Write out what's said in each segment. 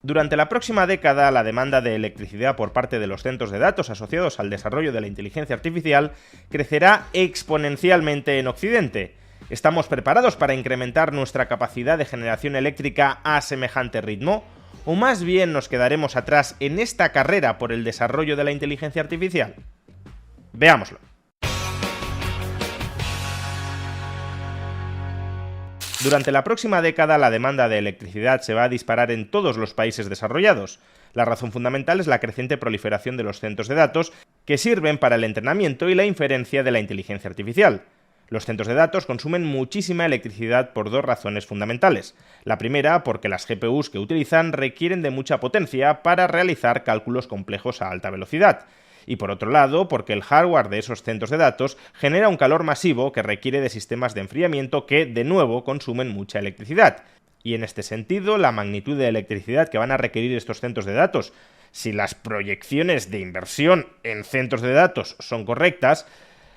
Durante la próxima década, la demanda de electricidad por parte de los centros de datos asociados al desarrollo de la inteligencia artificial crecerá exponencialmente en Occidente. ¿Estamos preparados para incrementar nuestra capacidad de generación eléctrica a semejante ritmo? ¿O más bien nos quedaremos atrás en esta carrera por el desarrollo de la inteligencia artificial? Veámoslo. Durante la próxima década, la demanda de electricidad se va a disparar en todos los países desarrollados. La razón fundamental es la creciente proliferación de los centros de datos que sirven para el entrenamiento y la inferencia de la inteligencia artificial. Los centros de datos consumen muchísima electricidad por dos razones fundamentales. La primera, porque las GPUs que utilizan requieren de mucha potencia para realizar cálculos complejos a alta velocidad. Y por otro lado, porque el hardware de esos centros de datos genera un calor masivo que requiere de sistemas de enfriamiento que, de nuevo, consumen mucha electricidad. Y en este sentido, la magnitud de electricidad que van a requerir estos centros de datos, si las proyecciones de inversión en centros de datos son correctas,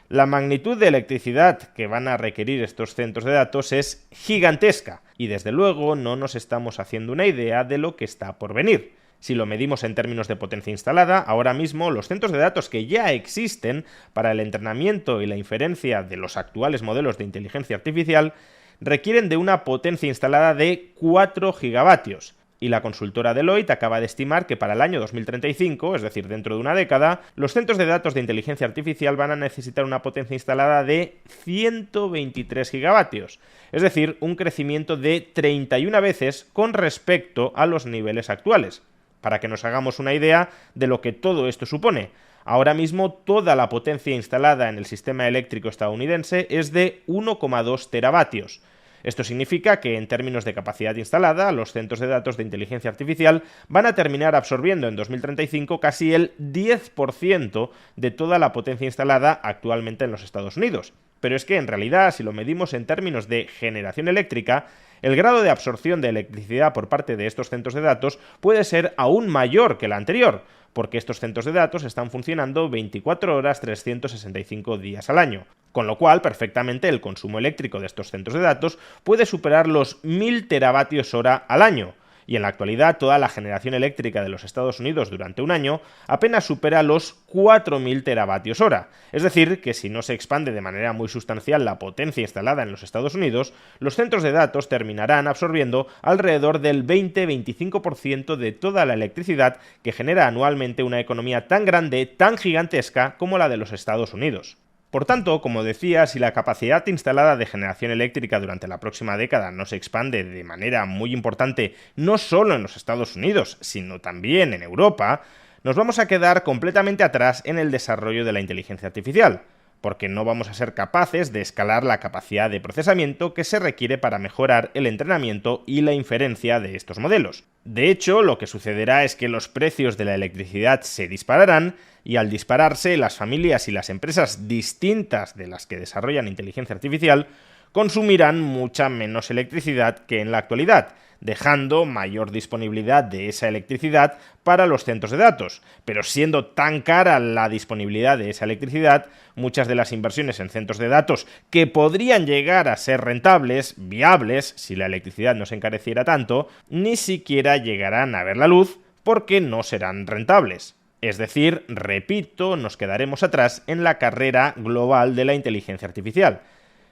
la magnitud de electricidad que van a requerir estos centros de datos es gigantesca. Y desde luego no nos estamos haciendo una idea de lo que está por venir. Si lo medimos en términos de potencia instalada, ahora mismo los centros de datos que ya existen para el entrenamiento y la inferencia de los actuales modelos de inteligencia artificial requieren de una potencia instalada de 4 gigavatios. Y la consultora Deloitte acaba de estimar que para el año 2035, es decir, dentro de una década, los centros de datos de inteligencia artificial van a necesitar una potencia instalada de 123 gigavatios, es decir, un crecimiento de 31 veces con respecto a los niveles actuales. Para que nos hagamos una idea de lo que todo esto supone, ahora mismo toda la potencia instalada en el sistema eléctrico estadounidense es de 1,2 teravatios. Esto significa que en términos de capacidad instalada, los centros de datos de inteligencia artificial van a terminar absorbiendo en 2035 casi el 10% de toda la potencia instalada actualmente en los Estados Unidos. Pero es que en realidad, si lo medimos en términos de generación eléctrica, el grado de absorción de electricidad por parte de estos centros de datos puede ser aún mayor que la anterior, porque estos centros de datos están funcionando 24 horas 365 días al año. Con lo cual, perfectamente el consumo eléctrico de estos centros de datos puede superar los 1000 teravatios hora al año. Y en la actualidad toda la generación eléctrica de los Estados Unidos durante un año apenas supera los 4000 teravatios hora. Es decir, que si no se expande de manera muy sustancial la potencia instalada en los Estados Unidos, los centros de datos terminarán absorbiendo alrededor del 20-25% de toda la electricidad que genera anualmente una economía tan grande, tan gigantesca como la de los Estados Unidos. Por tanto, como decía, si la capacidad instalada de generación eléctrica durante la próxima década no se expande de manera muy importante, no solo en los Estados Unidos, sino también en Europa, nos vamos a quedar completamente atrás en el desarrollo de la inteligencia artificial, porque no vamos a ser capaces de escalar la capacidad de procesamiento que se requiere para mejorar el entrenamiento y la inferencia de estos modelos. De hecho, lo que sucederá es que los precios de la electricidad se dispararán y al dispararse, las familias y las empresas distintas de las que desarrollan inteligencia artificial consumirán mucha menos electricidad que en la actualidad, dejando mayor disponibilidad de esa electricidad para los centros de datos. Pero siendo tan cara la disponibilidad de esa electricidad, muchas de las inversiones en centros de datos que podrían llegar a ser rentables, viables, si la electricidad no se encareciera tanto, ni siquiera llegarán a ver la luz porque no serán rentables. Es decir, repito, nos quedaremos atrás en la carrera global de la inteligencia artificial.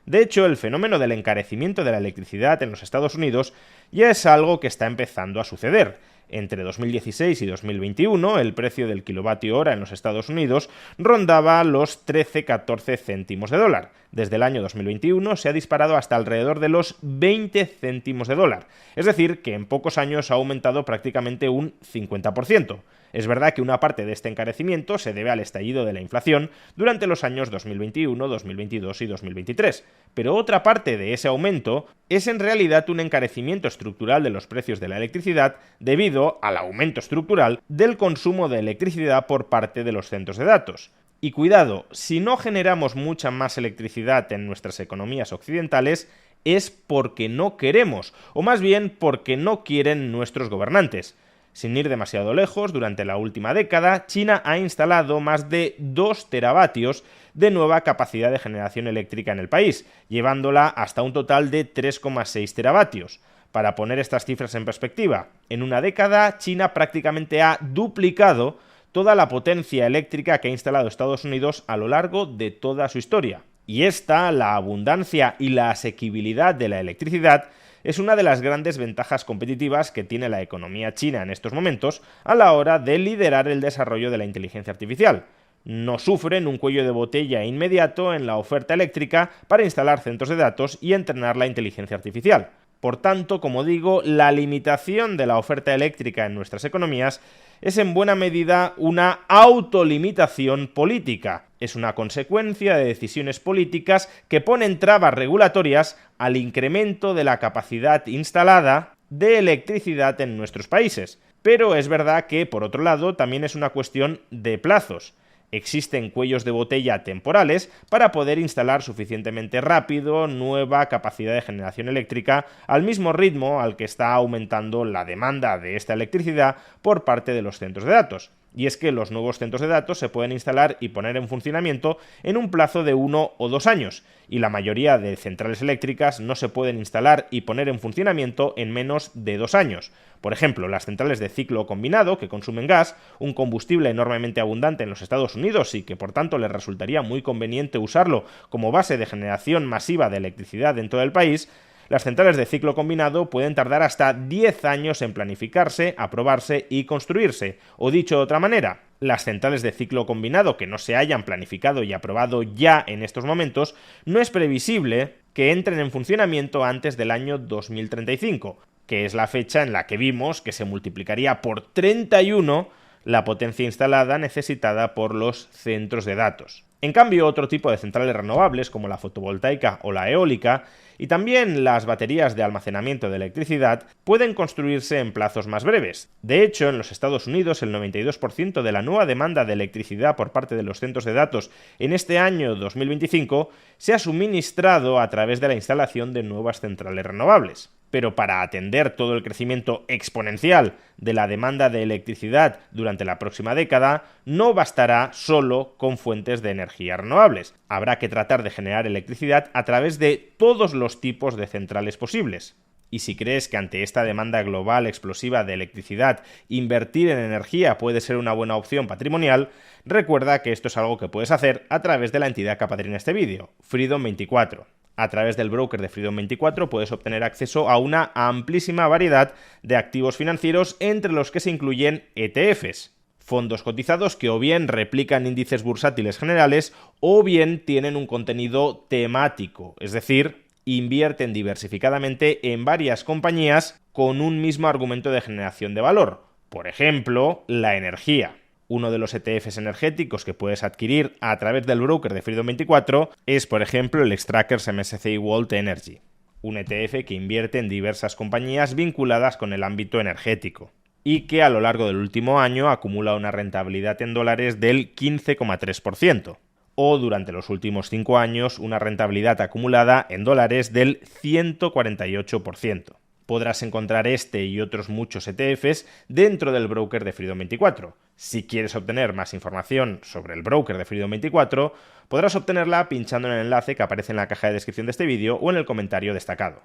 De hecho, el fenómeno del encarecimiento de la electricidad en los Estados Unidos ya es algo que está empezando a suceder. Entre 2016 y 2021, el precio del kilovatio hora en los Estados Unidos rondaba los 13-14 céntimos de dólar. Desde el año 2021 se ha disparado hasta alrededor de los 20 céntimos de dólar. Es decir, que en pocos años ha aumentado prácticamente un 50%. Es verdad que una parte de este encarecimiento se debe al estallido de la inflación durante los años 2021, 2022 y 2023, pero otra parte de ese aumento es en realidad un encarecimiento estructural de los precios de la electricidad debido al aumento estructural del consumo de electricidad por parte de los centros de datos. Y cuidado, si no generamos mucha más electricidad en nuestras economías occidentales, es porque no queremos, o más bien porque no quieren nuestros gobernantes. Sin ir demasiado lejos, durante la última década, China ha instalado más de 2 teravatios de nueva capacidad de generación eléctrica en el país, llevándola hasta un total de 3,6 teravatios. Para poner estas cifras en perspectiva, en una década China prácticamente ha duplicado toda la potencia eléctrica que ha instalado Estados Unidos a lo largo de toda su historia. Y esta, la abundancia y la asequibilidad de la electricidad, es una de las grandes ventajas competitivas que tiene la economía china en estos momentos a la hora de liderar el desarrollo de la inteligencia artificial. No sufren un cuello de botella inmediato en la oferta eléctrica para instalar centros de datos y entrenar la inteligencia artificial. Por tanto, como digo, la limitación de la oferta eléctrica en nuestras economías es en buena medida una autolimitación política. Es una consecuencia de decisiones políticas que ponen trabas regulatorias al incremento de la capacidad instalada de electricidad en nuestros países. Pero es verdad que, por otro lado, también es una cuestión de plazos. Existen cuellos de botella temporales para poder instalar suficientemente rápido nueva capacidad de generación eléctrica al mismo ritmo al que está aumentando la demanda de esta electricidad por parte de los centros de datos. Y es que los nuevos centros de datos se pueden instalar y poner en funcionamiento en un plazo de 1 o 2 años, y la mayoría de centrales eléctricas no se pueden instalar y poner en funcionamiento en menos de 2 años. Por ejemplo, las centrales de ciclo combinado, que consumen gas, un combustible enormemente abundante en los Estados Unidos y que por tanto les resultaría muy conveniente usarlo como base de generación masiva de electricidad dentro del país. Las centrales de ciclo combinado pueden tardar hasta 10 años en planificarse, aprobarse y construirse. O dicho de otra manera, las centrales de ciclo combinado que no se hayan planificado y aprobado ya en estos momentos, no es previsible que entren en funcionamiento antes del año 2035, que es la fecha en la que vimos que se multiplicaría por 31 la potencia instalada necesitada por los centros de datos. En cambio, otro tipo de centrales renovables, como la fotovoltaica o la eólica, y también las baterías de almacenamiento de electricidad, pueden construirse en plazos más breves. De hecho, en los Estados Unidos, el 92% de la nueva demanda de electricidad por parte de los centros de datos en este año 2025 se ha suministrado a través de la instalación de nuevas centrales renovables. Pero para atender todo el crecimiento exponencial de la demanda de electricidad durante la próxima década, no bastará solo con fuentes de energía renovables. Habrá que tratar de generar electricidad a través de todos los tipos de centrales posibles. Y si crees que ante esta demanda global explosiva de electricidad, invertir en energía puede ser una buena opción patrimonial, recuerda que esto es algo que puedes hacer a través de la entidad que apadrina este vídeo, Freedom24. A través del broker de Freedom24 puedes obtener acceso a una amplísima variedad de activos financieros, entre los que se incluyen ETFs, fondos cotizados que o bien replican índices bursátiles generales o bien tienen un contenido temático, es decir, invierten diversificadamente en varias compañías con un mismo argumento de generación de valor, por ejemplo, la energía. Uno de los ETFs energéticos que puedes adquirir a través del broker de Freedom24 es, por ejemplo, el Xtrackers MSCI World Energy, un ETF que invierte en diversas compañías vinculadas con el ámbito energético y que a lo largo del último año acumula una rentabilidad en dólares del 15,3%, o durante los últimos 5 años una rentabilidad acumulada en dólares del 148%. Podrás encontrar este y otros muchos ETFs dentro del broker de Freedom24. Si quieres obtener más información sobre el broker de Freedom24, podrás obtenerla pinchando en el enlace que aparece en la caja de descripción de este vídeo o en el comentario destacado.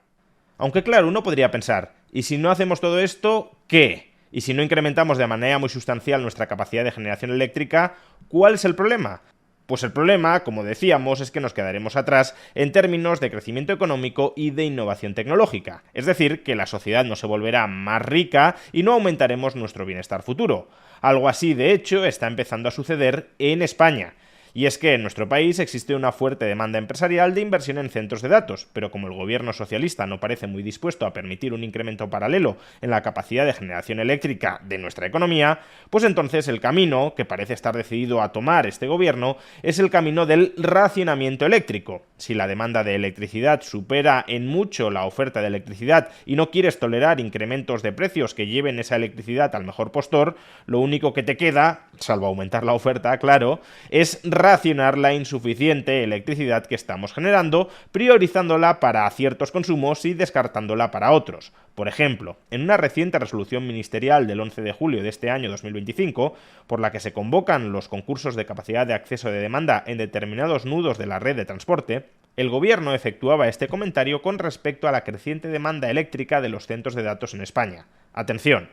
Aunque claro, uno podría pensar, ¿y si no hacemos todo esto, qué? ¿Y si no incrementamos de manera muy sustancial nuestra capacidad de generación eléctrica, cuál es el problema? Pues el problema, como decíamos, es que nos quedaremos atrás en términos de crecimiento económico y de innovación tecnológica. Es decir, que la sociedad no se volverá más rica y no aumentaremos nuestro bienestar futuro. Algo así, de hecho, está empezando a suceder en España. Y es que en nuestro país existe una fuerte demanda empresarial de inversión en centros de datos, pero como el gobierno socialista no parece muy dispuesto a permitir un incremento paralelo en la capacidad de generación eléctrica de nuestra economía, pues entonces el camino que parece estar decidido a tomar este gobierno es el camino del racionamiento eléctrico. Si la demanda de electricidad supera en mucho la oferta de electricidad y no quieres tolerar incrementos de precios que lleven esa electricidad al mejor postor, lo único que te queda, salvo aumentar la oferta, claro, es racionar la insuficiente electricidad que estamos generando, priorizándola para ciertos consumos y descartándola para otros. Por ejemplo, en una reciente resolución ministerial del 11 de julio de este año 2025, por la que se convocan los concursos de capacidad de acceso de demanda en determinados nudos de la red de transporte, El gobierno efectuaba este comentario con respecto a la creciente demanda eléctrica de los centros de datos en España. Atención.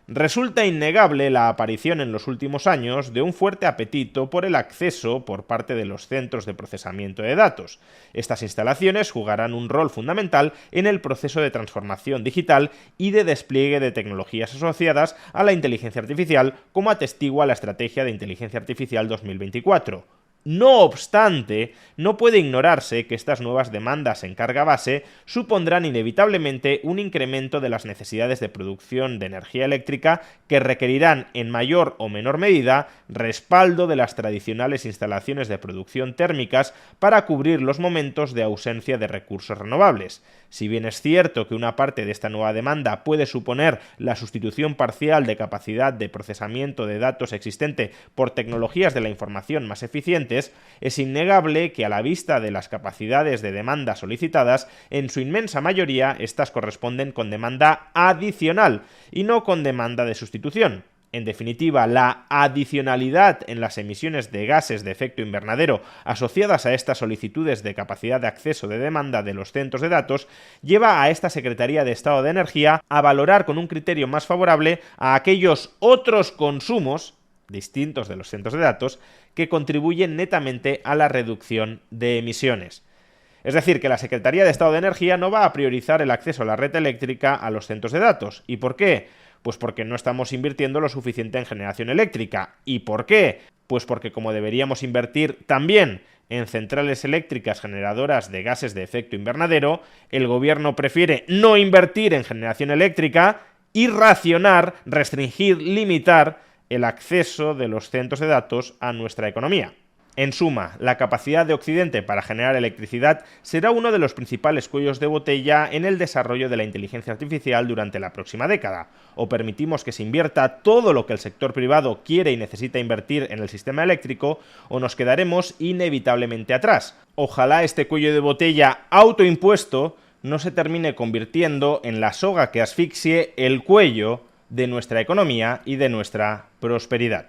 Resulta innegable la aparición en los últimos años de un fuerte apetito por el acceso por parte de los centros de procesamiento de datos. Estas instalaciones jugarán un rol fundamental en el proceso de transformación digital y de despliegue de tecnologías asociadas a la inteligencia artificial, como atestigua la Estrategia de Inteligencia Artificial 2024. No obstante, no puede ignorarse que estas nuevas demandas en carga base supondrán inevitablemente un incremento de las necesidades de producción de energía eléctrica que requerirán en mayor o menor medida respaldo de las tradicionales instalaciones de producción térmicas para cubrir los momentos de ausencia de recursos renovables. Si bien es cierto que una parte de esta nueva demanda puede suponer la sustitución parcial de capacidad de procesamiento de datos existente por tecnologías de la información más eficientes, es innegable que a la vista de las capacidades de demanda solicitadas, en su inmensa mayoría estas corresponden con demanda adicional y no con demanda de sustitución. En definitiva, la adicionalidad en las emisiones de gases de efecto invernadero asociadas a estas solicitudes de capacidad de acceso de demanda de los centros de datos lleva a esta Secretaría de Estado de Energía a valorar con un criterio más favorable a aquellos otros consumos distintos de los centros de datos que contribuyen netamente a la reducción de emisiones. Es decir, que la Secretaría de Estado de Energía no va a priorizar el acceso a la red eléctrica a los centros de datos. ¿Y por qué? Pues porque no estamos invirtiendo lo suficiente en generación eléctrica. ¿Y por qué? Pues porque como deberíamos invertir también en centrales eléctricas generadoras de gases de efecto invernadero, el gobierno prefiere no invertir en generación eléctrica y racionar, restringir, limitar el acceso de los centros de datos a nuestra economía. En suma, la capacidad de Occidente para generar electricidad será uno de los principales cuellos de botella en el desarrollo de la inteligencia artificial durante la próxima década. O permitimos que se invierta todo lo que el sector privado quiere y necesita invertir en el sistema eléctrico, o nos quedaremos inevitablemente atrás. Ojalá este cuello de botella autoimpuesto no se termine convirtiendo en la soga que asfixie el cuello de nuestra economía y de nuestra prosperidad.